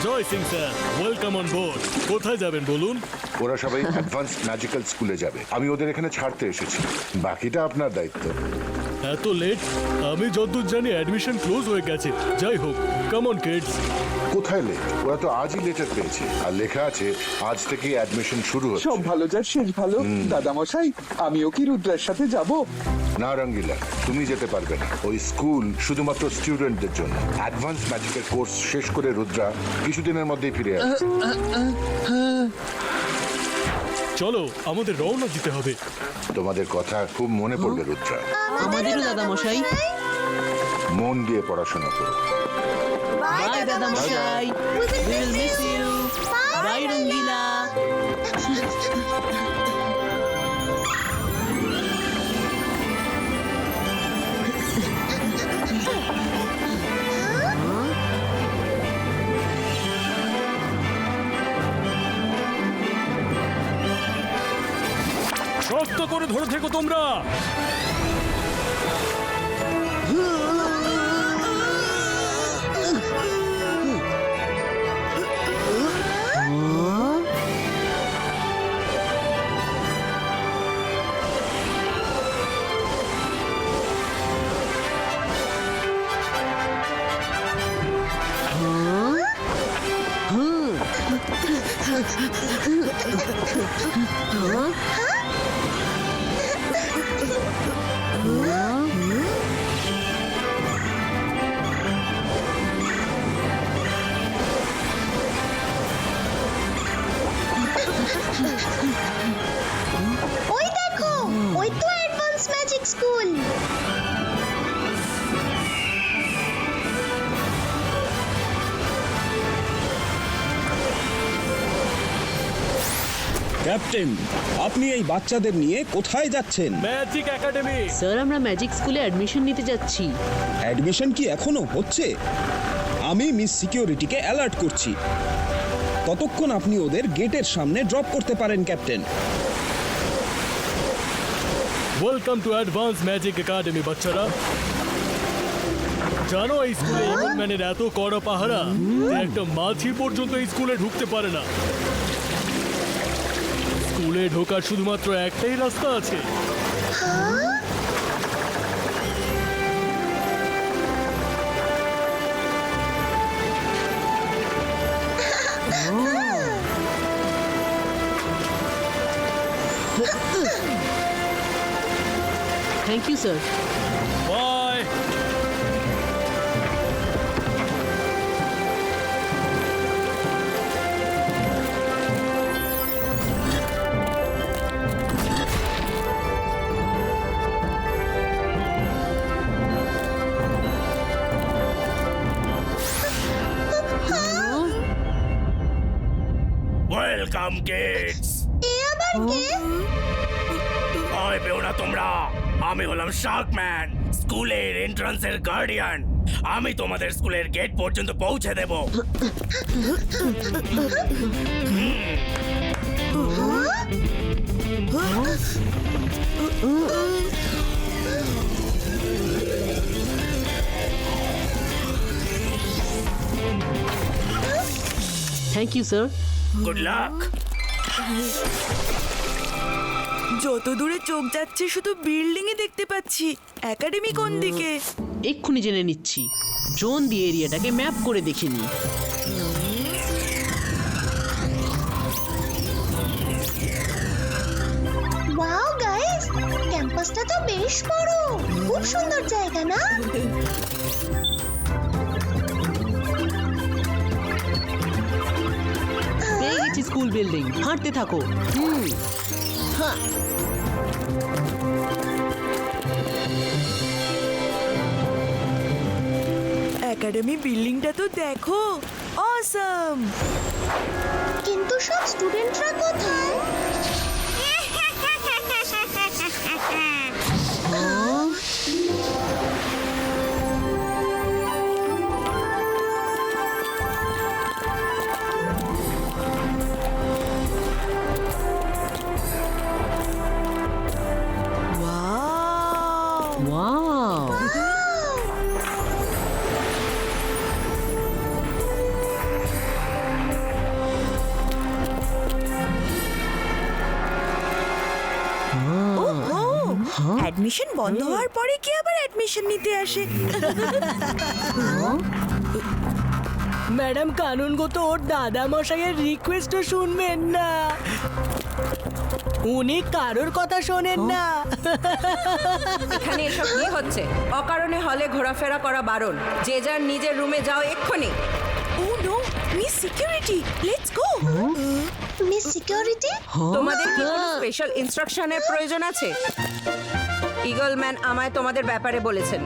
Joy Singh sir, welcome on board. কোথায় যাবেন বলুন? ওরা সবাই অ্যাডভান্স ম্যাজিক্যাল স্কুলে যাবে, আমি ওদের এখানে ছাড়তে এসেছি, বাকিটা আপনার দায়িত্ব। এত লেট? আমি যতদূর জানি অ্যাডমিশন ক্লোজ হয়ে গেছে। যাই হোক, কাম অন কিডস। কোথায় লেট? ওরা তো আজই লেটার পেয়েছে, আর লেখা আছে আজ থেকে অ্যাডমিশন শুরু হচ্ছে। সব ভালো যার শেষ ভালো। দাদামশাই, আমিও কি রুদ্রার সাথে যাব? না রঙ্গিলা, তুমি যেতে পারবে না। ওই স্কুল শুধুমাত্র স্টুডেন্টদের জন্য। অ্যাডভান্স ম্যাজিকের কোর্স শেষ করে রুদ্রা কিছুদিনের মধ্যেই ফিরে আসবে। চলো, আমাদের রওনা দিতে হবে। তোমাদের কথা খুব মনে পড়বে রুদ্রা। আমাদেরও দাদামশাই। মন দিয়ে পড়াশোনা করো। বাই দাদামশাই, we will miss you. Bye Rangila. শক্ত করে ধরে থেকো তোমরা। ওই দেখো, ওই তো অ্যাডভান্স ম্যাজিক স্কুল। ক্যাপ্টেন, আপনি এই বাচ্চাদের নিয়ে কোথায় যাচ্ছেন? Magic academy. স্যার, আমরা ম্যাজিক স্কুলে অ্যাডমিশন নিতে যাচ্ছি। অ্যাডমিশন কি এখনো হচ্ছে? আমি মিস সিকিউরিটিকে অ্যালার্ট করছি। ততক্ষণ আপনি ওদের গেটের সামনে ড্রপ করতে পারেন captain. Welcome to advance magic academy বাচ্চারা। জানো এই স্কুলে ইমন ম্যানের এত কড়া পাহারা যে একটা মাছি পর্যন্ত এই স্কুলে ঢুকতে পারে না। স্কুলে ঢোকার শুধুমাত্র একটাই রাস্তা আছে। Thank you sir. Bye. Welcome kids. এ আবার কে? ভয় পেও না তোমরা, আমি হলাম শার্কম্যান, স্কুলের এন্ট্রান্সের গার্ডিয়ান। আমি তোমাদের স্কুলের গেট পর্যন্ত পৌঁছে দেব। Thank you sir. Good luck. যত দূরে চোখ যাচ্ছে শুধু বিল্ডিংই দেখতে পাচ্ছি। একাডেমি কোন দিকে? এক্ষুনি জেনে নিচ্ছি। ড্রোন দিয়ে এরিয়াটাকে ম্যাপ করে দেখিনি। ওয়াও গাইস, ক্যাম্পাসটা তো বেশ বড়। খুব সুন্দর জায়গা না? পেয়ে গেছি স্কুল বিল্ডিং। হাঁটতে থাকো। একাডেমি বিল্ডিংটা তো দেখো, অসাম। কিন্তু সব স্টুডেন্টরা কোথায়? অ্যাডমিশন বন্ধ হওয়ার পরে কি আবার অ্যাডমিশন নিতে আসে? ম্যাডাম কানুনগো তো ওর দাদা মশাইয়ের রিকোয়েস্টও শুনবেন না, উনি কারোর কথা শোনেন না। এখানে এসব কি হচ্ছে? অকারণে হলে ঘোরাফেরা করা বারণ। যে যার নিজের রুমে যাও এক্ষুনি। Oh no, miss security, let's go. Miss security, তোমাদের কি কোনো স্পেশাল ইনস্ট্রাকশনের প্রয়োজন আছে? ইগল ম্যান আমায় তোমাদের ব্যাপারে বলেছেন।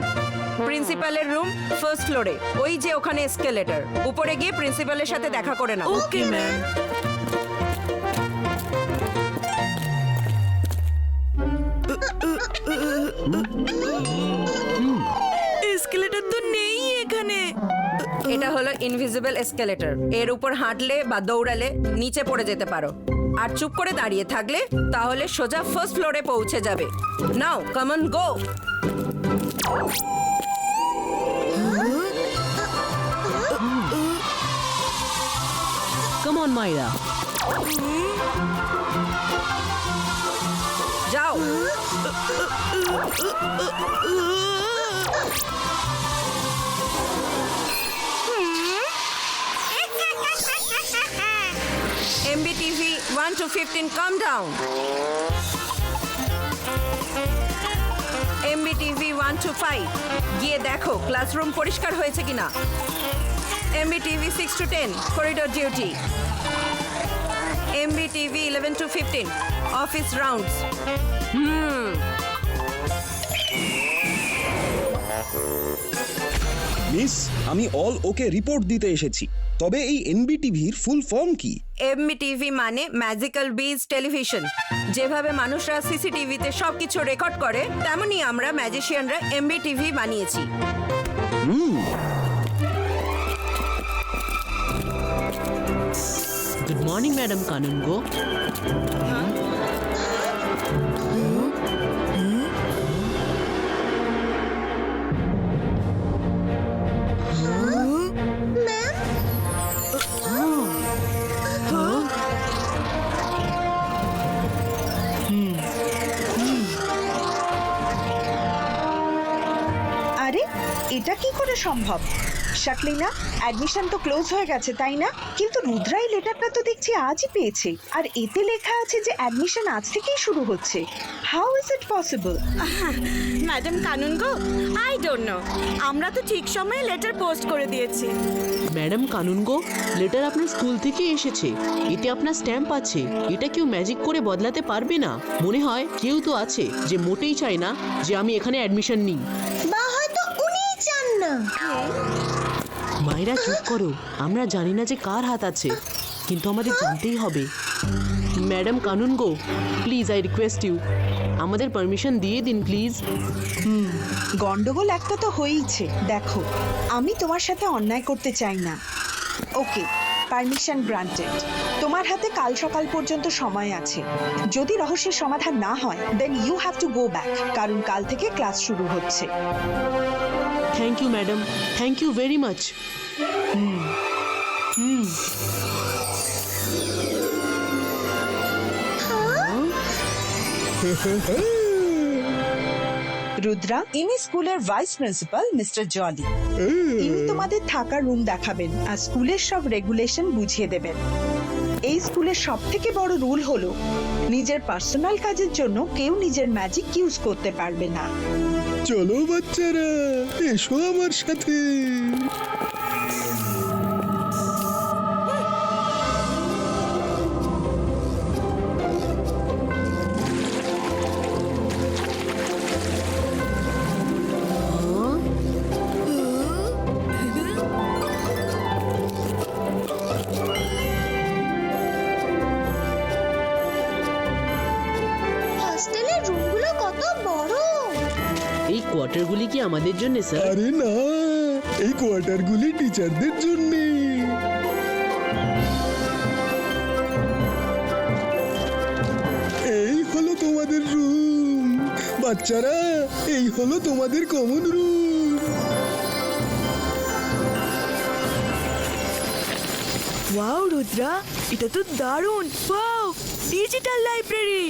প্রিন্সিপালের রুম ফার্স্ট ফ্লোরে, ওই যে ওখানে এসকেলেটর। উপরে গিয়ে প্রিন্সিপালের সাথে দেখা করে নাও। Okay ma'am. এসকেলেটর তো নেই এখানে। এটা হলো ইনভিজিবল এসকেলেটর। এর উপর হাঁটলে বা দৌড়ালে নিচে পড়ে যেতে পারো। আর চুপ করে দাঁড়িয়ে থাকলে তাহলে সোজা ফার্স্ট ফ্লোরে পৌঁছে যাবে। Now come on go. Come on, Myra. যাও। MBTV 1 to 15, calm down. MBTV 1 to 5, গিয়ে দেখো ক্লাসরুম পরিষ্কার হয়েছে কিনা। MBTV 6 to 10, corridor duty. MBTV 11 to 15, office rounds. Miss, আমি অল ওকে রিপোর্ট দিতে এসেছি। তবে এই এনবিটিভির ফুল ফর্ম কি? MBTV মানে ম্যাজিক্যাল বিজ টেলিভিশন। যেভাবে মানুষরা সিসিটিভিতে সবকিছু রেকর্ড করে, তেমনি আমরা ম্যাজিশিয়ানরা MBTV বানিয়েছি। Good morning, Madam Kanungo. আরে এটা কি করে সম্ভব? শাকলিনা, অ্যাডমিশন তো ক্লোজ হয়ে গেছে তাই না? কিন্তু রুদ্রাই লেটারটা তো দেখছি আজই পেয়েছে, আর এতে লেখা আছে যে অ্যাডমিশন আজ থেকেই শুরু হচ্ছে। How is it possible? Madam kanungo, I don't know, আমরা তো ঠিক সময়ে লেটার পোস্ট করে দিয়েছি। ম্যাডাম কানুনগো, লেটার আপনার স্কুল থেকে এসেছে। এতে আপনার স্ট্যাম্প আছে। এটা কেউ ম্যাজিক করে বদলাতে পারবে না। মনে হয় কেউ তো আছে যে মোটেই চায় না যে আমি এখানে অ্যাডমিশন নিই। বা হয়তো উনিই চান না। মায়েরা চুপ করো, আমরা জানি না যে কার হাত আছে, কিন্তু আমাদের জানতেই হবে। Madam Kanungo, please I request you, আমাদের পারমিশন দিয়ে দিন প্লিজ। গন্ডগোল একটা তো হয়েইছে। দেখো, আমি তোমার সাথে অন্যায় করতে চাই না। ওকে, পারমিশন গ্রান্টেড। তোমার হাতে কাল সকাল পর্যন্ত সময় আছে। যদি রহস্যের সমাধান না হয়, then you have to go back, কারণ কাল থেকে ক্লাস শুরু হচ্ছে। Thank you madam, thank you very much. Rudra, ইনি স্কুলের ভাইস প্রিন্সিপাল মিস্টার জলি। ইনি তোমাদের থাকার রুম দেখাবেন আর স্কুলের সব রেগুলেশন বুঝিয়ে দেবেন। এই স্কুলের সব থেকে বড় রুল হলো নিজের পার্সোনাল কাজের জন্য কেউ নিজের ম্যাজিক ইউজ করতে পারবে না। চলো বাচ্চারা, এসো আমার সাথে। হস্টেলের রুমগুলো কত বড়। এই কোয়ার্টারগুলি কি আমাদের জন্য স্যার? আরে না, এই কোয়ার্টারগুলি টিচারদের জন্য। এই হলো তোমাদের রুম বাচ্চারা, এই হলো তোমাদের কমন রুম। ওয়াও রুদ্রা, এটা তো দারুণ। Wow, digital library.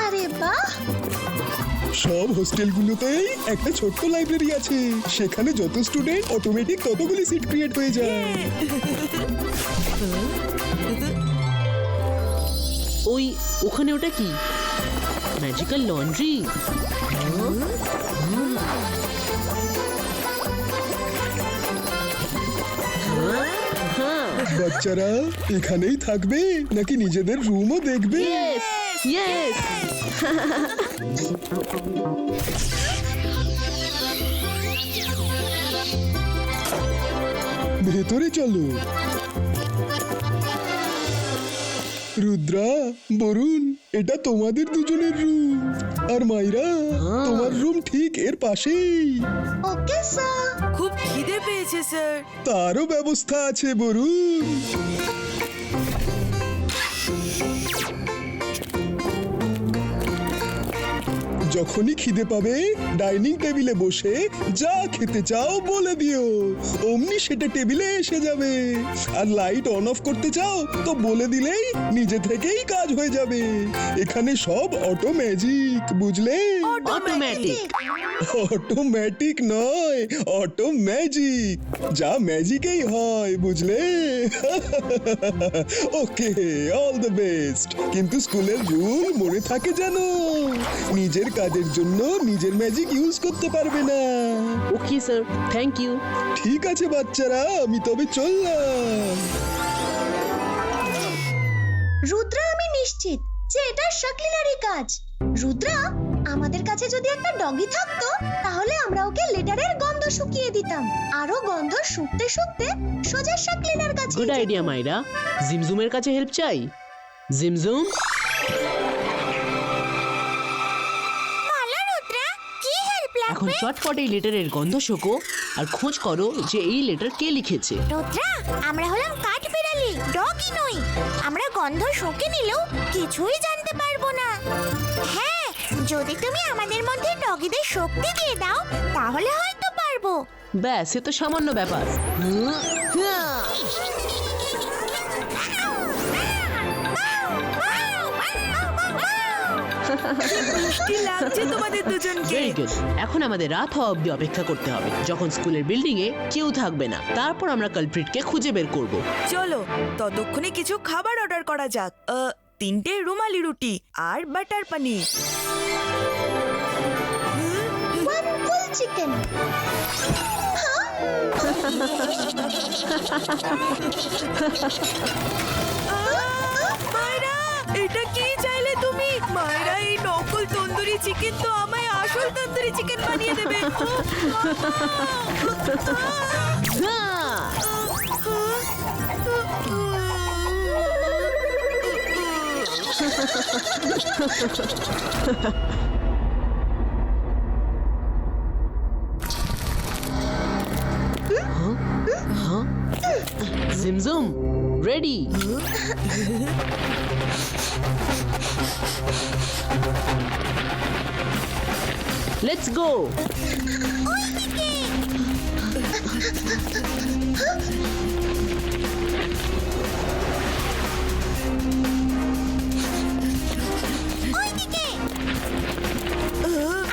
আরে বাহ, সব হোস্টেলগুলোতেই একটা ছোট্ট লাইব্রেরি আছে, সেখানে যত স্টুডেন্ট অটোমেটিক ততগুলি সিট ক্রিয়েট হয়ে যায়। ওখানে ওটা কি? Magical laundry? বাচ্চারা এখানেই থাকবে নাকি নিজেদের রুমও দেখবে? ইয়েস। ভেতরে চলো। রুদ্রা, বরুণ, এটা তোমাদের দুজনের রুম, আর মাইরা তোমার রুম ঠিক এর পাশেই। Okay sir. খুব খিদে পেয়েছে স্যার। তারও ব্যবস্থা আছে বরুণ। যখনই খিদে পাবে ডাইনিং টেবিলে বসে যা খেতে চাও বলে দিও, অমনি সেটা টেবিলে এসে যাবে। আর লাইট অন অফ করতে চাও তো বলে দিলেই নিজে থেকেই কাজ হয়ে যাবে। এখানে সব অটো ম্যাজিক, বুঝলে? অটোমেটিক। অটোমেটিক নয়, অটো ম্যাজিক, যা ম্যাজিকেই হয়, বুঝলে? ওকে, অল দ্য বেস্ট। কিন্তু স্কুলের রুল মনে থাকে জানো, নিজের কাজের জন্য নিজের ম্যাজিক ইউজ করতে পারবে না। Okay sir, thank you. ঠিক আছে বাচ্চারা, আমি তবে চললাম। রুদ্রা, আমি নিশ্চিত যে এটা শাকলিনারই কাজ। রুদ্রা, আমাদের কাছে যদি একটা ডগি থাকতো তাহলে আমরা ওকে লেটারের গন্ধ শুকিয়ে দিতাম, আরো গন্ধ শুকতে শুকতে সোজা শাকলিনার কাছে। গুড আইডিয়া মাইরা। জিমজুমের কাছে হেল্প চাই। জিমজুম, এখন চটপট এই লেটারের গন্ধ শোকো আর খোঁজ করো যে এই লেটার কে লিখেছে। রুদ্রা, আমরা হলাম কাঠ বিড়ালি, ডগই নই। আমরা গন্ধ শুকে নিলেও কিছুই জানতে পারবো না। হ্যাঁ, যদি তুমি আমাদের মধ্যে ডগিদের শক্তি দিয়ে দাও তাহলে হয়তো পারবো। ব্যাস, এ তো সামান্য ব্যাপার। মিষ্টি লাগছে তোমাদের দুজনকে। Very good. এখন আমাদের রাত হওয়া অবধি অপেক্ষা করতে হবে, যখন স্কুলের বিল্ডিং এ কেউ থাকবে না। তারপর আমরা কালপ্রিটকে খুঁজে বের করব। চলো ততক্ষণে কিছু খাবার অর্ডার করা যাক। 3টে রুমালি রুটি আর বাটার পনির। ফুল চিকেন। মায়রা, এটা কি চাইলে তুমি? মায়রা, এই নকল তন্দুরি চিকেন তো আমায় আসল তন্দুরি চিকেন বানিয়ে দেবে। জিমজুম, রেডি? Let's go.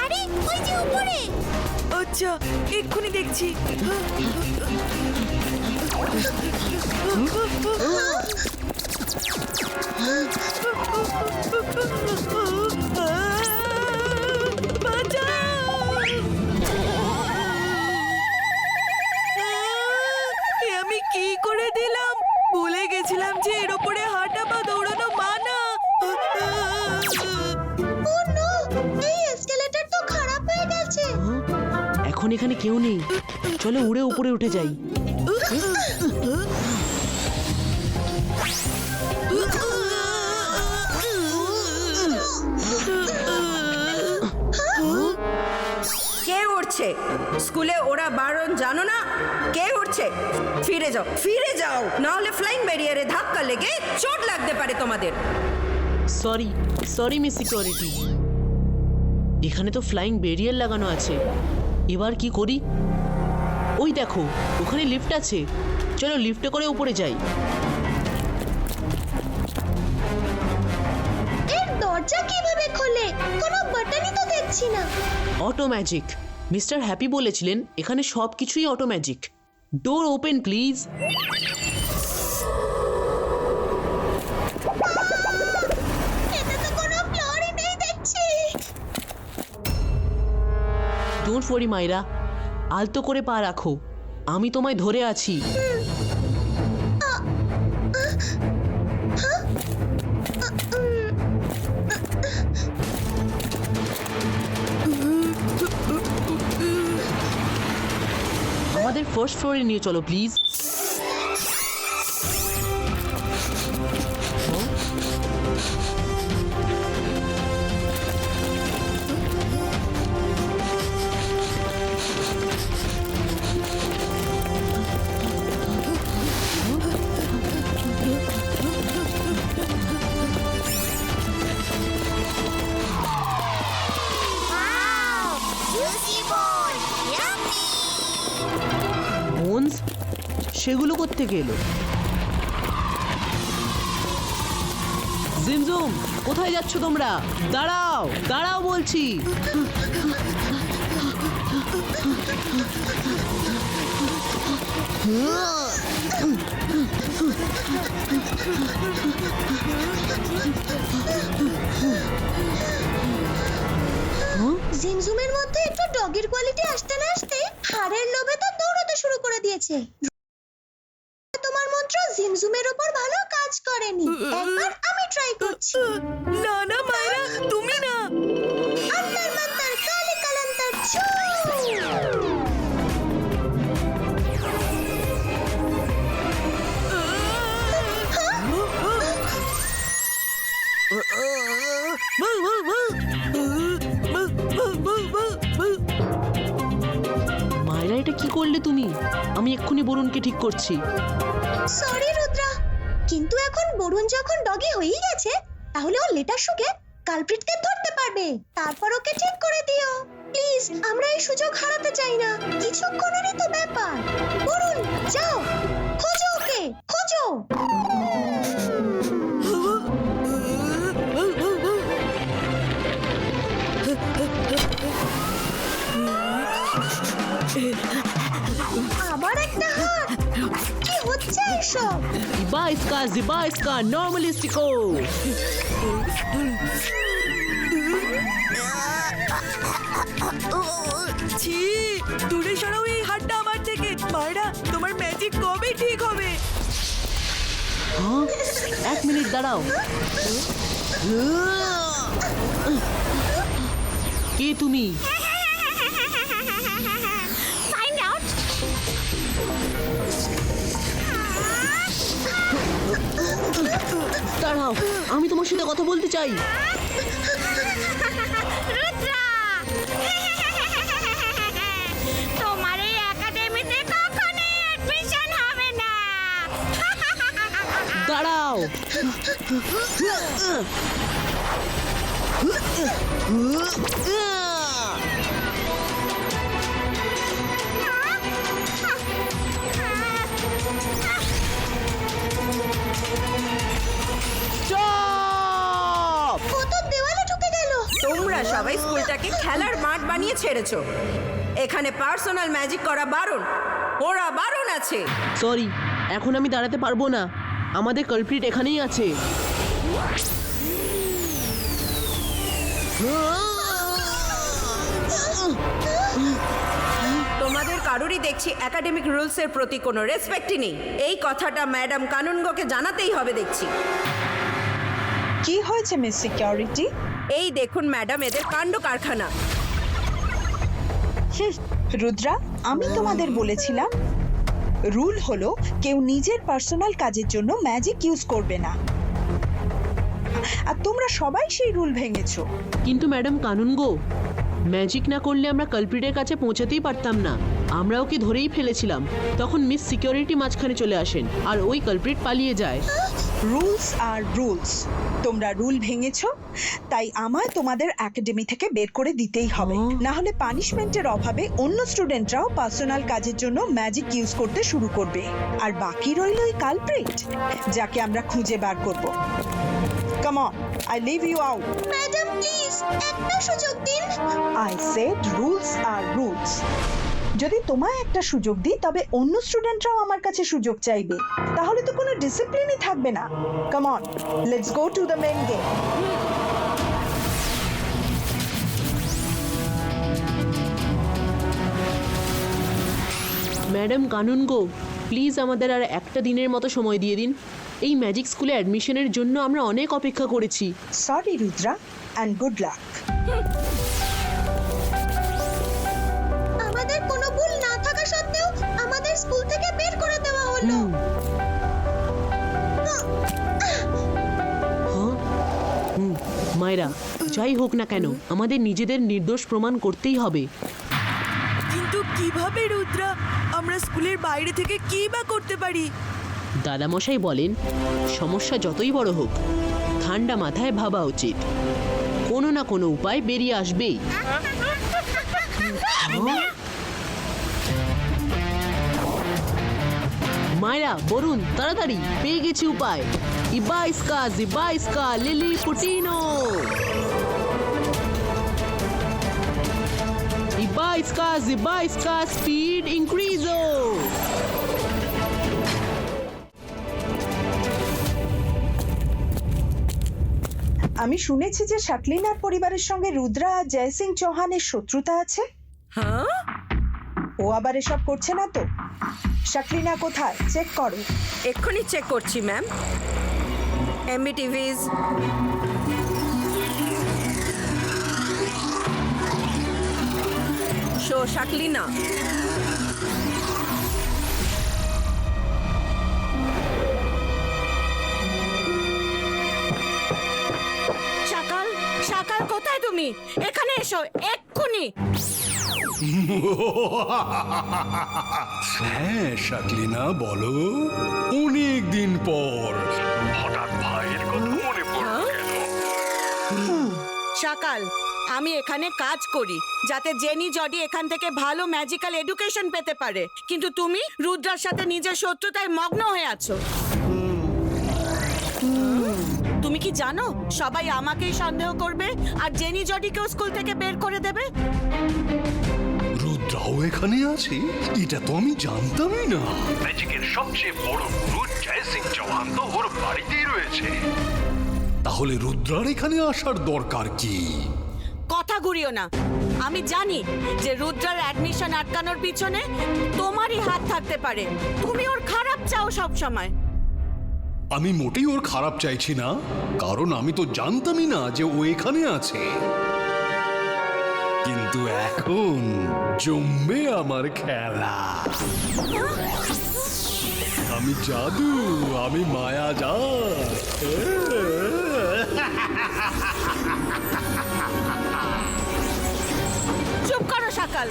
আরে, ওই যে উপরে। আচ্ছা, এক্ষুনি দেখছি। আমি কি করে দিলাম? ভুলে গেছিলাম যে এর উপরে হাঁটা বা দৌড়ানো মানা। ও নো, এই এসকেলেটর তো খারাপ হয়ে গেছে। এখন এখানে কেউ নেই, চলো উড়ে উপরে উঠে যাই। কে উঠছে? স্কুলে ওরা বারণ জানো না? কে উঠছে? ফিরে যাও, ফিরে যাও, না হলে ফ্লাইং ব্যারিয়ারে ধাক্কা লেগে চোট লাগতে পারে তোমাদের। Sorry, sorry miss security. এখানে তো ফ্লাইং ব্যারিয়ার লাগানো আছে, এবার কি করি? ওই দেখো, ওখানে লিফট আছে, চলো লিফটে করে উপরে যাই। দরজা কিভাবে খোলে? কোনো বাটনই তো দেখছি না। Auto magic. মিস্টার হ্যাপি বলেছিলেন এখানে সব কিছুই auto magic. Door open please. এতে তো কোনো ফ্লোরই নেই দেখছি। ডোন্ট ওয়ারি মাইরা, আলতো করে পা রাখো, আমি তোমায় ধরে আছি। আমাদের ফার্স্ট ফ্লোরে নিয়ে চলো প্লিজ। বোনস, সেগুলো কোত্থেকে এলো? জিমজুম, কোথায় যাচ্ছ তোমরা? দাঁড়াও, দাঁড়াও বলছি। জিমজুমের মধ্যে একটু ডগের কোয়ালিটি আসতে না আসতে হাড়ের লোভে তো দৌড়াতে শুরু করে দিয়েছে। তোমার মন্ত্র জিমজুমের উপর ভালো কাজ করেনি। একবার আমি ট্রাই করছি। না না মায়েরা, তুমি না। অন্তর মন্তর কালি কালান্তর ছু। মায়েরা, এটা কি করলে তুমি? আমি এক্ষুনি বরুণকে ঠিক করছি। সরি রুদ্রা, কিন্তু এখন বরুণ যখন ডগি হয়েই গেছে, তাহলে ও লেটার শুকে কালপ্রিটকে ধরতে পারবে। তারপর ওকে ঠিক করে দিও প্লিজ। আমরা এই সুযোগ হারাতে চাই না। কিছুক্ষণেরই তো ব্যাপার। বরুণ, যাও, খোঁজো ওকে, খোঁজো। আবার একটা হাত। কি হচ্ছে এসব? জিবা ইসকা নর্মালিস্টিকো। ছি, দূরে সরাও এই হাতটা আমার থেকে। মায়েরা, তোমার ম্যাজিক কবে ঠিক হবে? হ্যাঁ, এক মিনিট দাঁড়াও। কে তুমি? Find out. দাঁড়াও, আমি তোমার সাথে কথা বলতে চাই। রুদ্রা, তোমার এই একাডেমিতে কখনোই অ্যাডমিশন হবে না। দাঁড়াও। Stop! ও তো দেওয়ালে ঢুকে গেল। তোমরা সবাই স্কুলটাকে খেলার মাঠ বানিয়ে ছেড়েছো। এখানে পার্সোনাল ম্যাজিক করা বারণ। ওরা বারণ আছে। সরি, এখন আমি দাঁড়াতে পারবো না। আমাদের কালপ্রিট এখানেই আছে। তোমাদের কারোরই দেখছি একাডেমিক রুলসের প্রতি কোনো রেসপেক্টই নেই। এই কথাটা ম্যাডাম কানুনগোকে জানাতেই হবে দেখছি। কি হয়েছে মিস সিকিউরিটি? এই দেখুন ম্যাডাম, এদের কাণ্ড কারখানা। রুদ্রা, আমি তোমাদের বলেছিলাম রুল হলো কেউ নিজের পার্সোনাল কাজের জন্য ম্যাজিক ইউজ করবে না, আর তোমরা সবাই সেই রুল ভেঙেছো। কিন্তু ম্যাডাম কানুনগো, ম্যাজিক না করলে আমরা কালপ্রিটের কাছে পৌঁছাতেই পারতাম না। আমরা ওকে ধরেই ফেলেছিলাম। তখন মিস সিকিউরিটি মাঝখানে চলে আসেন আর ওই কালপ্রিট পালিয়ে যায়। Rules are rules. তোমরা রুল ভেঙেছো, তাই আমায় তোমাদের একাডেমি থেকে বের করে দিতেই হবে। না হলে পানিশমেন্টের অভাবে অন্য স্টুডেন্টরাও পার্সোনাল কাজের জন্য ম্যাজিক ইউজ করতে শুরু করবে। আর বাকি রইল ওই কালপ্রিট, যাকে আমরা খুঁজে বার করব। Come on, I leave you out. Madam please একটা সুযোগ দিন। I said rules are rules. যদি তোমায় একটা সুযোগ দিই তবে অন্য স্টুডেন্টরাও আমার কাছে সুযোগ চাইবে, তাহলে তো কোনো ডিসিপ্লিনই থাকবে না। Come on, let's go to the main game. Madam Kanungo, please আমাদের আর একটা দিনের মতো সময় দিয়ে দিন। এই ম্যাজিক স্কুলে অ্যাডমিশনের জন্য আমরা অনেক অপেক্ষা করেছি। Sorry Rudra, and good luck. আমাদের কোনো ভুল না থাকা সত্ত্বেও আমাদের স্কুল থেকে বের করে দেওয়া হলো। মায়েরা, যাই হোক না কেন আমাদের নিজেদের নির্দোষ প্রমাণ করতেই হবে। কিন্তু কিভাবে রুদ্রা? আমরা স্কুলের বাইরে থেকে কি বা করতে পারি? দাদামশাই বলেন, সমস্যা যতই বড় হোক ঠান্ডা মাথায় ভাবা উচিত, কোনো না কোনো উপায় বেরিয়ে আসবেই। মায়েরা বলুন তাড়াতাড়ি, পেয়ে গেছি উপায়। ইবাইস্কা লিলি পুটিনো, ইবাইস্কা স্পিড ইনক্রিজো। আমি শুনেছি যে শাকলিনার পরিবারের সঙ্গে রুদ্রা আর জয় সিং চৌহানের শত্রুতা আছে। হ্যাঁ, ও আবার এসব করছে না তো? শাকলিনা কোথায়? চেক করো। এক্ষুনি চেক করছি ম্যাম। এমবি টিভিজ, শো শাকলিনা। শাকাল, শাকাল কোথায় তুমি? এখানে এসো এক্ষুনি। হ্যাঁ শাকলিনা, বলো। অনেক দিন পর হঠাৎ ভাইয়ের কথা মনে পড়লো কেন? শাকাল, আমি এখানে কাজ করি যাতে জেনি জডি এখান থেকে ভালো ম্যাজিক্যাল এডুকেশন পেতে পারে, কিন্তু তুমি রুদ্রার সাথে নিজের শত্রুতায় মগ্ন হয়ে আছো। তুমি কি জানো সবাই আমাকেই সন্দেহ করবে আর জেনি জডিকেও স্কুল থেকে বের করে দেবে? রুদ্রাও এখানে আছে? এটা তো আমি জানতামই না। ম্যাজিকের সবচেয়ে বড় গুরু জয় সিং চৌহান তো ওর বাড়িতেই রয়েছে। তাহলে রুদ্রার এখানে আসার দরকার কি? কথা ঘুরিও না। আমি জানি যে রুদ্রার অ্যাডমিশন আটকানোর পিছনে তোমারই হাত থাকতে পারে। তুমি ওর খারাপ চাও সব সময়। আমি মোটেই ওর খারাপ চাইছি না, কারণ আমি তো জানতামই না যে ও এখানে আছে। কিন্তু এখন জমবে আমার খেলা। আমি জাদু, আমি মায়াজাল। চুপ করো শাকাল,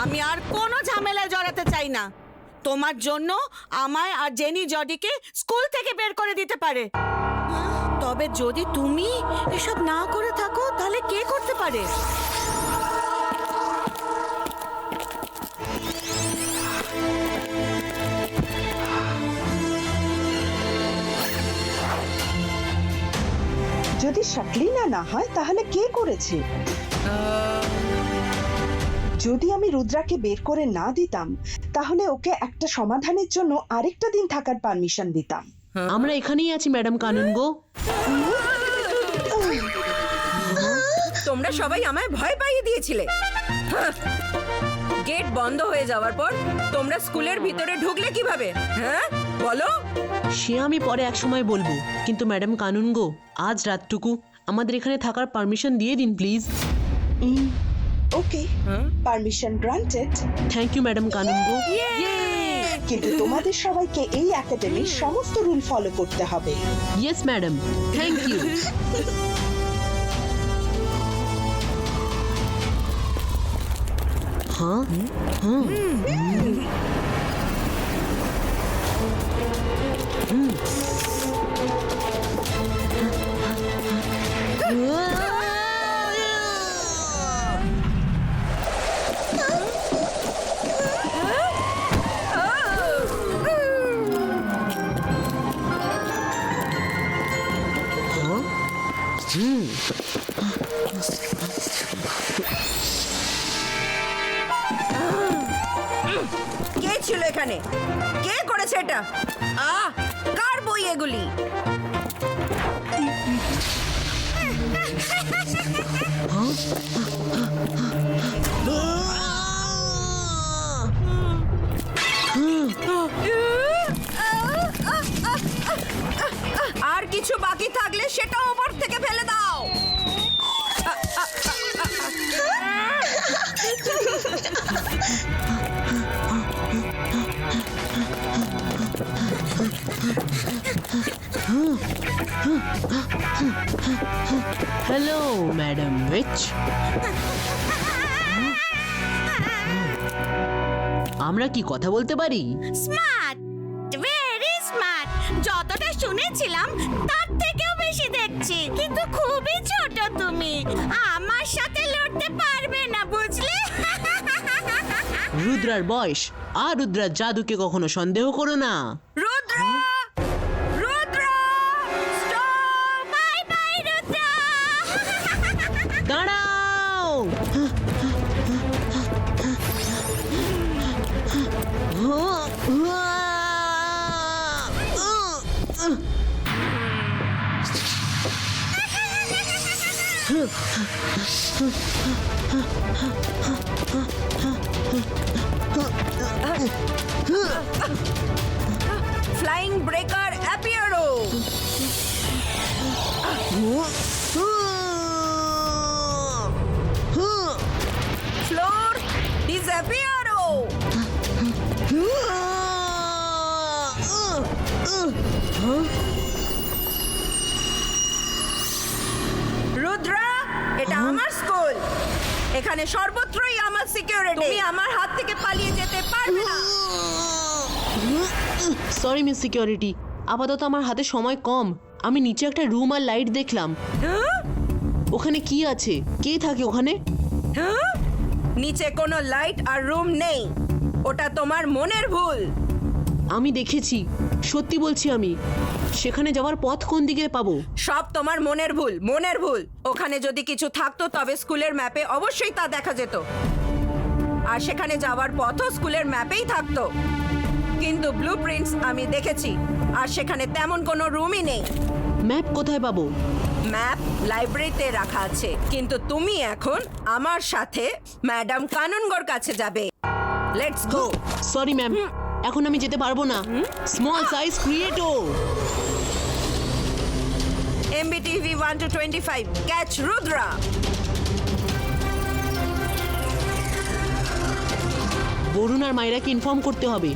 আমি আর কোনো ঝামেলায় জড়াতে চাই না। তোমার জন্য আমায় আর জেনি জডিকে স্কুল থেকে বের করে দিতে পারে, তবে যদি তুমি এসব না করে থাকো তাহলে কে করতে পারে? যদি শাকলিনা না হয় তাহলে কে করেছে? যদি আমি রুদ্রাকে বের করে না দিতাম তাহলে ওকে একটা সমাধানের জন্য আরেকটা দিন থাকার পারমিশন দিতাম। আমরা এখানেই আছি ম্যাডাম কানুনগো। তোমরা সবাই আমায় ভয় পাইয়ে দিয়েছিলে। গেট বন্ধ হয়ে যাওয়ার পর তোমরা স্কুলের ভিতরে ঢুকলে কিভাবে? হ্যাঁ বলো। সে আমি পরে এক সময় বলবো, কিন্তু ম্যাডাম কানুনগো আজ রাতটুকু আমাদের এখানে থাকার পারমিশন দিয়ে দিন please. Okay, permission granted. Thank you madam Kanungo. কিন্তু তোমাদের সবাইকে এই একাডেমির সমস্ত রুল ফলো করতে হবে। Yes madam, thank you. হ্যাঁ হ্যাঁ কে ছিল এখানে? কে করেছে এটা? কার বই এগুলি? আর কিছু বাকি থাকলে সেটা ওপর থেকে ফেলে দাও। Hello madam which. আমরা কি কথা বলতে পারি? Smart, very smart. যতটা শুনেছিলাম তার থেকেও বেশি দেখছি, কিন্তু খুবই ছোট তুমি। আমার সাথে লড়তে পারবে না, বুঝলে? রুদ্রার বয়স আর রুদ্রার জাদুকে কখনো সন্দেহ করো না। Rudra! Rudra! Stop! Bye bye Rudra. দাঁড়াও! ফ্লাইং ব্রেকার অ্যাপিয়ারো! ফ্লোর ডিসঅ্যাপিয়ারো! রুদ্রা, এটা আমার স্কুল। এখানে সর্বত্রই আমার সিকিউরিটি। তুমি আমার হাত থেকে পালিয়ে যেতে পারবে না। সরি মিস সিকিউরিটি, আপাতত আমার হাতে সময় কম। আমি নিচে একটা রুম আর লাইট দেখলাম। ওখানে কি আছে? কে থাকে ওখানে? নিচে কোনো লাইট আর রুম নেই। ওটা তোমার মনের ভুল। আমি দেখেছি, সত্যি বলছি আমি। সেখানে যাওয়ার পথ কোন দিকে পাবো? সব তোমার মনের ভুল, মনের ভুল। ওখানে যদি কিছু থাকতো তবে স্কুলের ম্যাপে অবশ্যই তা দেখা যেত, আর সেখানে যাওয়ার পথও স্কুলের ম্যাপেই থাকতো। কিন্তু ব্লুপ্রিন্টস আমি দেখেছি, আর সেখানে তেমন কোনো রুমই নেই। ম্যাপ কোথায় পাবো? ম্যাপ লাইব্রেরিতে রাখা আছে, কিন্তু তুমি এখন আমার সাথে ম্যাডাম কানুনগোর কাছে যাবে। Let's go. সরি ম্যাম, এখন আমি যেতে পারবো না। স্মল সাইজ ক্রিয়েটো। MBTV 1 to 25, catch Rudra. Varun আর মাইরাকে ইনফর্ম করতে হবে।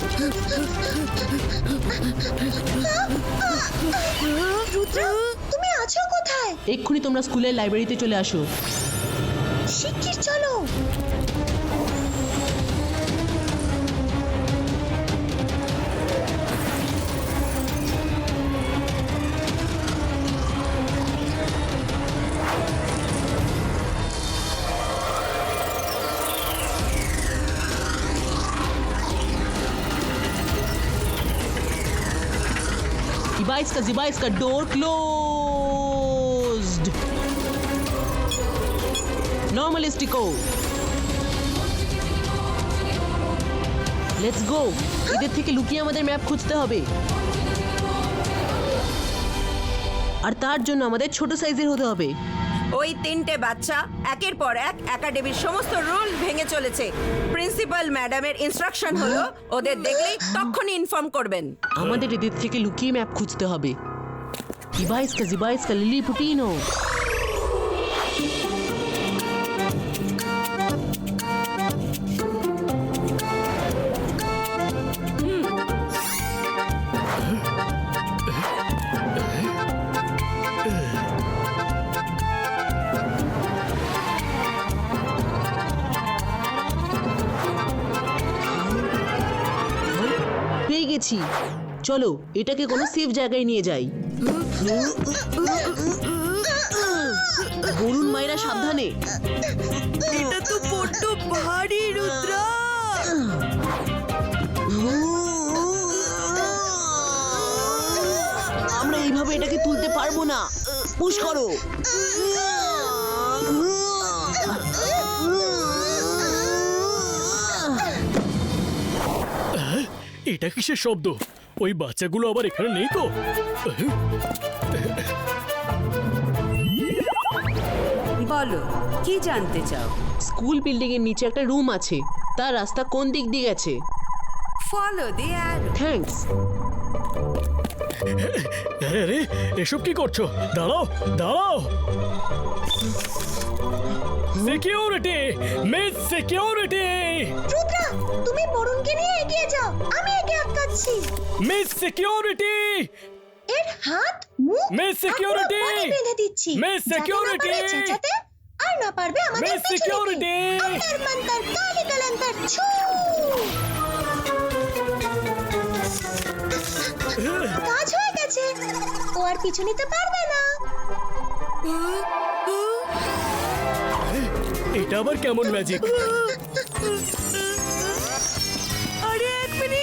রুদ্রা, তুমি আছো কোথায়? এক্ষুনি তোমরা স্কুলের লাইব্রেরিতে চলে আসো। শিগগির চলো। डिवाइस का डोर क्लोज्ड। नॉर्मलिस्टिको, लेट्स गो। এদের থেকে লুকিয়ে আমাদের ম্যাপ খুঁজতে হবে, আর তার জন্য আমাদের ছোট সাইজের হতে হবে। ওই তিনটে বাচ্চা একের পর এক একাডেমির সমস্ত রুল ভেঙে চলেছে। প্রিন্সিপাল ম্যাডামের ইনস্ট্রাকশন হলো ওদের দেখলেই তখনই ইনফর্ম করবেন। আমাদের এদের থেকে লুকিয়ে ম্যাপ খুঁজতে হবে। ডিভাইস কা লিলি পুটিনো। পেয়ে গেছি, চলো এটাকে কোনো সেফ জায়গায় নিয়ে যাই। বরুণ মাইরা সাবধানে। এটা তো বড্ড ভারী রুদ্রা। আমরা এইভাবে এটাকে তুলতে পারবো না। পুশ করো। এটা কিসের শব্দ? ওই বাচ্চাগুলো আবার এখানে নেই তো? বলো কি জানতে চাও? স্কুল বিল্ডিং এর নিচে একটা রুম আছে, তার রাস্তা কোন দিক দিয়ে গেছে? ফলো দি অ্যারো। থ্যাঙ্কস। আরে এসব কি করছো? দাঁড়াও দাঁড়াও। সিকিউরিটি, মিস সিকিউরিটি, রুদ্রা তুমি বরুণকে নিয়ে এগিয়ে যাও, আমি একে আটকাচ্ছি। মিস সিকিউরিটি, এর হাত মুখ মিস সিকিউরিটি, আর পুরো body বেঁধে দিচ্ছি, মিস যাতে না সিকিউরিটি, পারে চেঁচাতে, আর না পারবে আমাদের মিস পিছু নিতে। সিকিউরিটি। অন্তর মন্তর কালি কলন্তর ছু। কাজ হয়ে গেছে, ও আর পিছু নিতে পারবে না। এটা আবার কেমন ম্যাজিক? আরে এক মিনিট।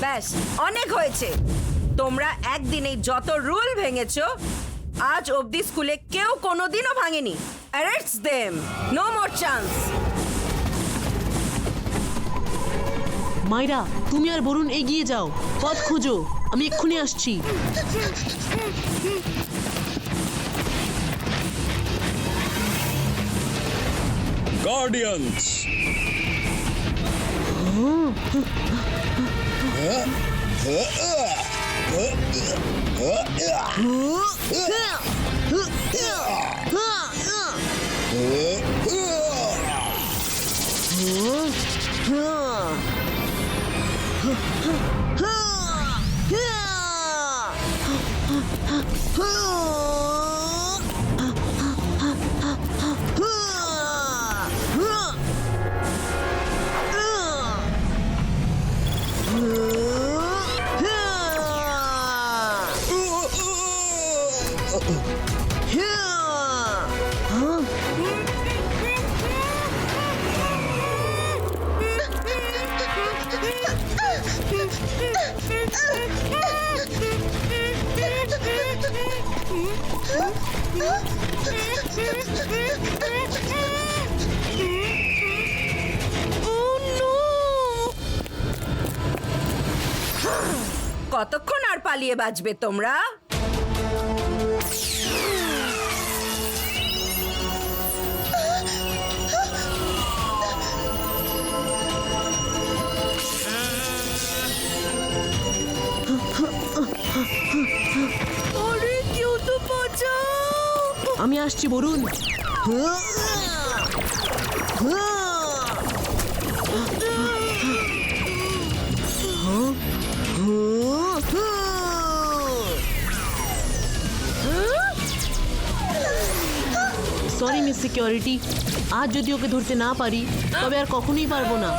ব্যাস অনেক হয়েছে। তোমরা একদিনে যত রুল ভেঙেছো, আজ অবধি স্কুলে কেউ কোনোদিনও ভাঙেনি। Arrest them, no more chance. Myra, তুমি আর বরুণ এগিয়ে যাও, পথ খোঁজো, আমি এক্ষুনি আসছি। গার্ডিয়ানস, কতক্ষণ আর পালিয়ে বাঁচবে তোমরা? আরে কেউ তো বাঁচাও। আমি আসছি বরুণ। সরি মিস সিকিউরিটি, আজ যদি ওকে ধরতে না পারি তবে আর কখনোই পারবো না।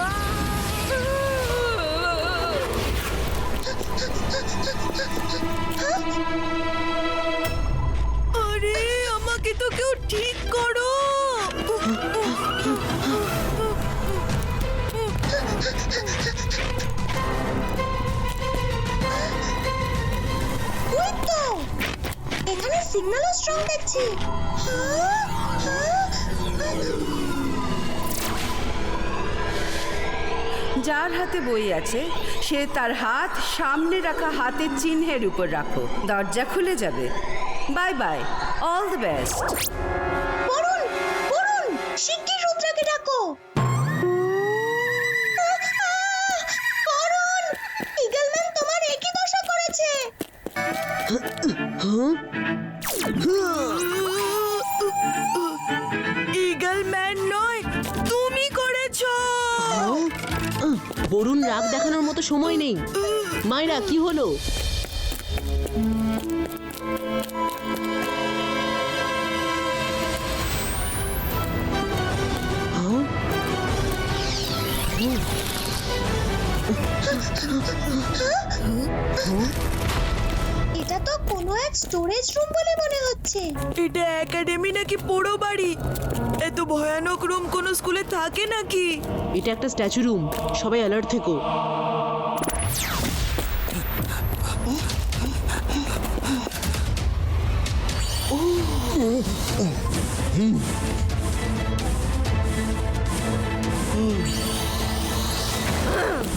আরে আমাকে তো কেউ ঠিক করো। ওই তো, এখানে সিগন্যালও স্ট্রং দেখছি। যার হাতে বই আছে সে তার হাত সামনে রাখা হাতের চিহ্নের উপর রাখো, দরজা খুলে যাবে। Bye bye, all the best. Barun, Barun, শিগগির রুদ্রাকে ডাকো। বরুণ, ইগলম্যান তোমার একই দশা করেছে। ইগল ম্যান নয়, তুমি করেছো। বরুণ রাগ দেখানোর মতো সময় নেই। মায়েরা কি হলো? এটা তো কোনো এক স্টোরেজ রুম বলে মনে হচ্ছে। এটা একাডেমি নাকি পোড়ো বাড়ি? এত ভয়ানক রুম কোন স্কুলে থাকে নাকি? এটা একটা স্ট্যাচু রুম, সবাই অ্যালার্ট থেকো।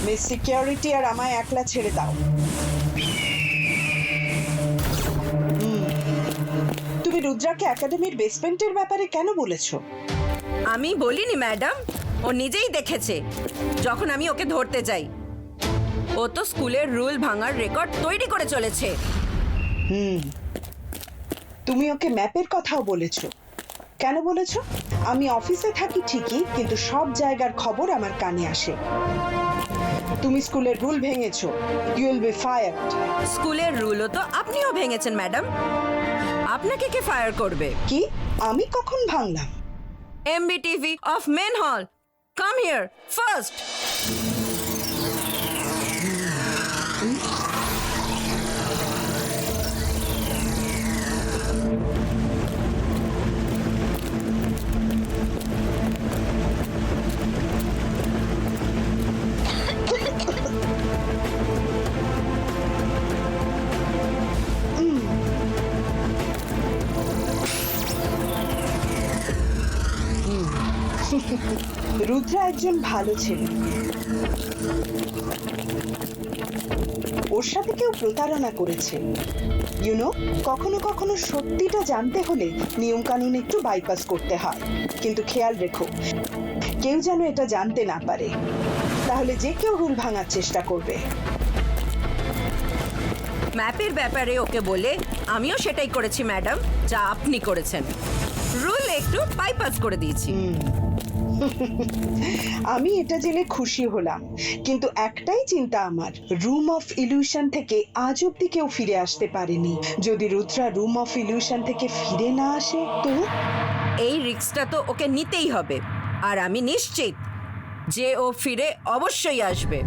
মিস সিকিউরিটি আর আমায় একলা ছেড়ে দাও। তুমি রুদ্রাকে একাডেমির বেসমেন্টের ব্যাপারে কেন বলেছো? আমি বলিনি ম্যাডাম, ও নিজেই দেখেছে যখন আমি ওকে ধরতে যাই। ও তো স্কুলের রুল ভাঙার রেকর্ড তৈরি করে চলেছে। তুমি ওকে ম্যাপের কথাও বলেছো। কেন বলেছো? আমি অফিসে থাকি ঠিকই, কিন্তু সব জায়গার খবর আমার কানে আসে। তুমি স্কুলের রুল ভেঙেছো, ইউ উইল বি ফায়ার্ড। স্কুলের রুলও তো আপনিও ভেঙেছেন ম্যাডাম, আপনাকে কে ফায়ার করবে? কি? আমি কখন ভাঙলাম? MBTV of Main Hall, come here first. Rudra একজন ভালো ছেলে। ওর সাথে কেউ প্রতারণা করেছে। ইউনো, কখনো কখনো সত্যিটা জানতে হলে নিয়ম কানুন একটু বাইপাস করতে হয়। কিন্তু খেয়াল রেখো, কেউ যেন এটা জানতে না পারে, তাহলে যে কেউ রুল ভাঙার চেষ্টা করবে। ম্যাপের ব্যাপারে ওকে বলে আমিও সেটাই করেছি ম্যাডাম, যা আপনি করেছেন। রুল একটু বাইপাস করে দিয়েছি। আমি এটা জেনে খুশি হলাম, কিন্তু একটাই চিন্তা আমার, রুম অফ ইলিউশন থেকে আজ অব্দি কেউ ফিরে আসতে পারেনি। যদি রুদ্রা রুম অফ ইলিউশন থেকে ফিরে না আসে তো? এই রিস্কটা তো ওকে নিতেই হবে, আর আমি নিশ্চিত যে ও ফিরে অবশ্যই আসবে।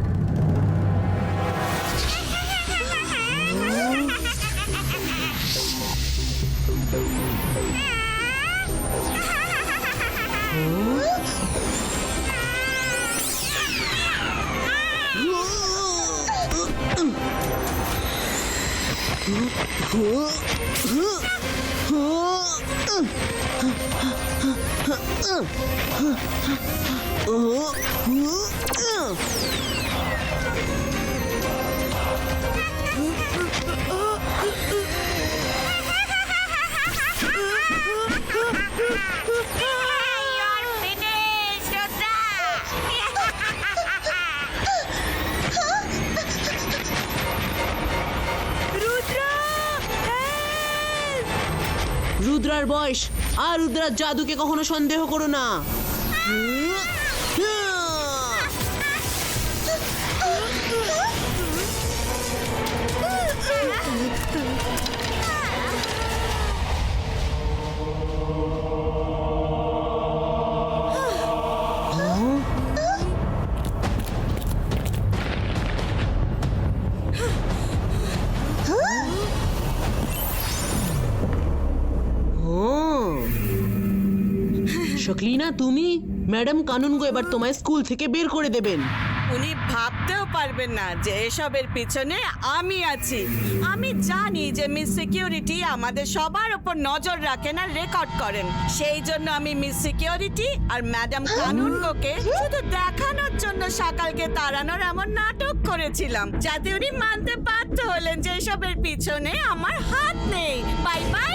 রুদ্রার বয়স আর রুদ্রার জাদুকে কখনো সন্দেহ করো না। শকলিনা, তুমি? ম্যাডাম কানুনগো এবার তোমায় স্কুল থেকে বের করে দেবেন। উনি ভাবতেও পারবেন না যে এসবের পিছনে আমি আছি। আমি জানি যে মিস সিকিউরিটি আমাদের সবার উপর নজর রাখেন আর রেকর্ড করেন। সেই জন্য আমি মিস সিকিউরিটি আর ম্যাডাম কানুনগোকে শুধু দেখানোর জন্য সকালকে তাড়ানোর এমন নাটক করেছিলাম, যাতে উনি মানতে বাধ্য হলেন যে এসবের পিছনে আমার হাত নেই। বাই বাই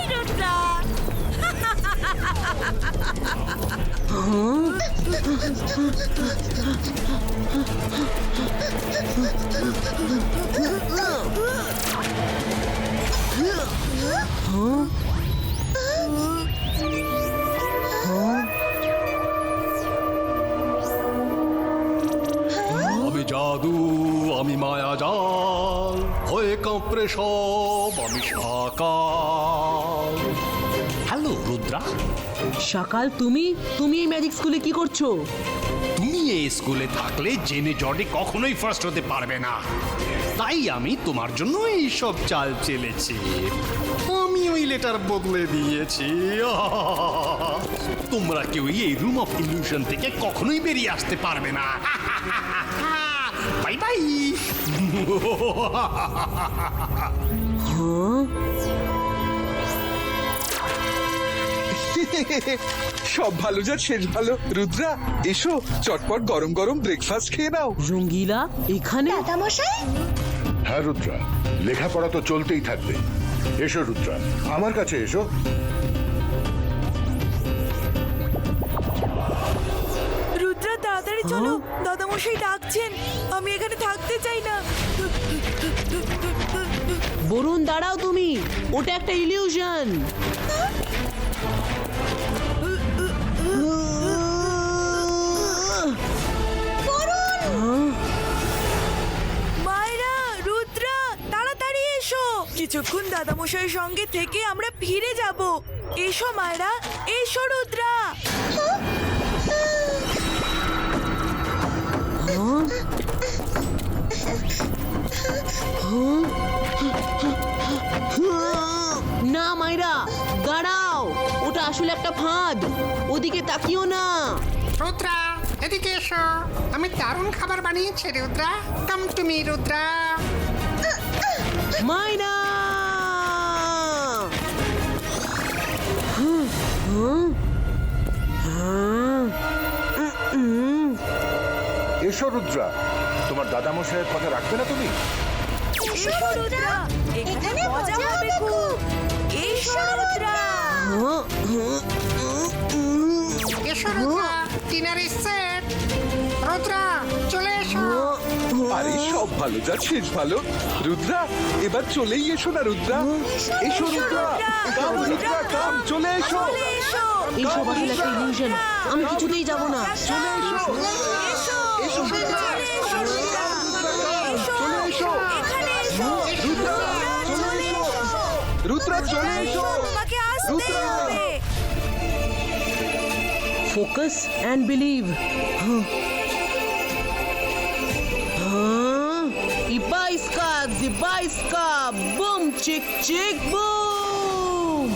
আমি জাদু, আমি মায়াজাল, হয়ে কাঁপড়ে সব আমি সাকাল। হ্যালো রুদ্রা, সকাল তুমি তুমি এই ম্যাজিক স্কুলে কি করছো? তুমি এই স্কুলে থাকলে জেনে জডে কখনোই ফার্স্ট হতে পারবে না, তাই আমি তোমার জন্য এই সব চাল চেলেছি। আমি ওই লেটার বদলে দিয়েছি। তোমরা কেউ এই রুম অফ ইলিউশন থেকে কখনোই বেরিয়ে আসতে পারবে না। Bye bye. সব ভালো যা শেষ ভালো। রুদ্রা এসো, চটপট গরম গরম ব্রেকফাস্ট খেয়ে নাও। রঙ্গিলা এখানে? দাদামশাই, হ্যাঁ রুদ্রা, লেখাপড়া তো চলতেই থাকবে। এসো রুদ্রা, আমার কাছে এসো। রুদ্রা তাড়াতাড়ি চলো, দাদামশাই ডাকছেন। আমি এখানে থাকতে চাই না। বরুণ দাঁড়াও তুমি, ওটা একটা ইলিউশন। মায়েরা, রুদ্রা তাড়াতাড়ি এসো। কিছুক্ষণ দাদামশাইয়ের সঙ্গে থেকে আমরা ফিরে যাব। এসো মায়েরা, এসো রুদ্রা। না মাইরা, দাঁড়াও, ওটা আসলে একটা ফাঁদ। ওদিকে তাকিও না। রুদ্রা এদিকে এসো, আমি দারুণ খাবার বানিয়েছি Rudra. Come to me Rudra. Maira! এসো রুদ্রা, তোমার দাদামশাইয়ের কথা রাখবে না তুমি? এসো রুদ্রা, এখানে মজা হবে খুব। এসো রুদ্রা। এসো Rudra, dinner is set. Rudra চলে এসো। আরে সব ভালো যা শেষ ভালো। রুদ্রা এবার চলেই এসো না রুদ্রা। এসো রুদ্রা, কাম রুদ্রা কাম, চলে এসো। এইসব আসলে একটা ইলিউশন, আমি কিছুতেই যাব না। চলে এসো, এসো রুদ্রা, চলে এসো। রুদ্রা চলে এসো, রুদ্রা চলে এসো। তোমাকে আসতেই হবে। Focus and believe. ইবাইস্কা জিবাইস্কা, বুম চিক চিক বুম।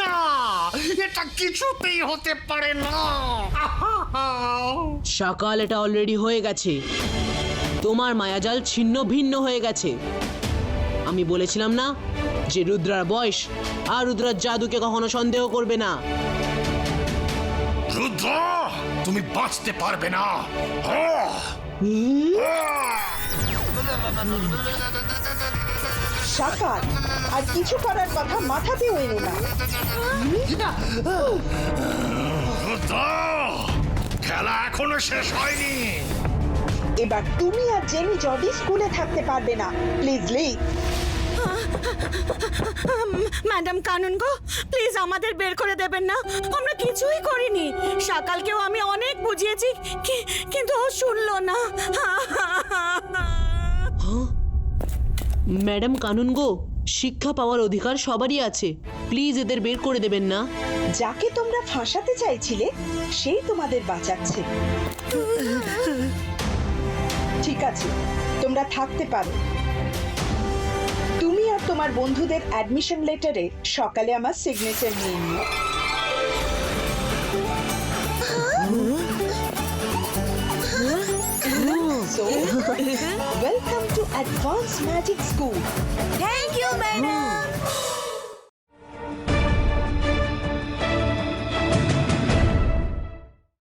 না, এটা কিছুতেই হতে পারে না। সকাল এটা অলরেডি হয়ে গেছে। তোমার মায়াজাল ছিন্ন ভিন্ন হয়ে গেছে। আমি বলেছিলাম না যে রুদ্রার বয়স আর রুদ্রার জাদুকে কখনো সন্দেহ করবে না। রুদ্রা, তুমি বাঁচতে পারবে না। সকাল আর কিছু করার কথা মাথাতেও এলো না। রুদ্রা, খেলা এখনো শেষ হয়নি। এবার তুমি আর জেনি জডি স্কুলে থাকতে পারবে না। Please leave. ম্যাডাম কানুন গো, প্লিজ আমাদের বের করে দেবেন না। আমরা কিছুই করিনি। সকালকেও আমি অনেক বুঝিয়েছি, কিন্তু ও শুনলো না। ম্যাডাম কানুন গো, শিক্ষা পাওয়ার অধিকার সবারই আছে। প্লিজ এদের বের করে দেবেন না। যাকে তোমরা ফাঁসাতে চাইছিলে সেই তোমাদের বাঁচাচ্ছে। ঠিক আছে, তোমরা থাকতে পারো। তুমি আর তোমার বন্ধুদের অ্যাডমিশন লেটারে সকালে আমার সিগনেচার নিয়ে নিও। So, welcome to Advanced Magic School. Thank you madam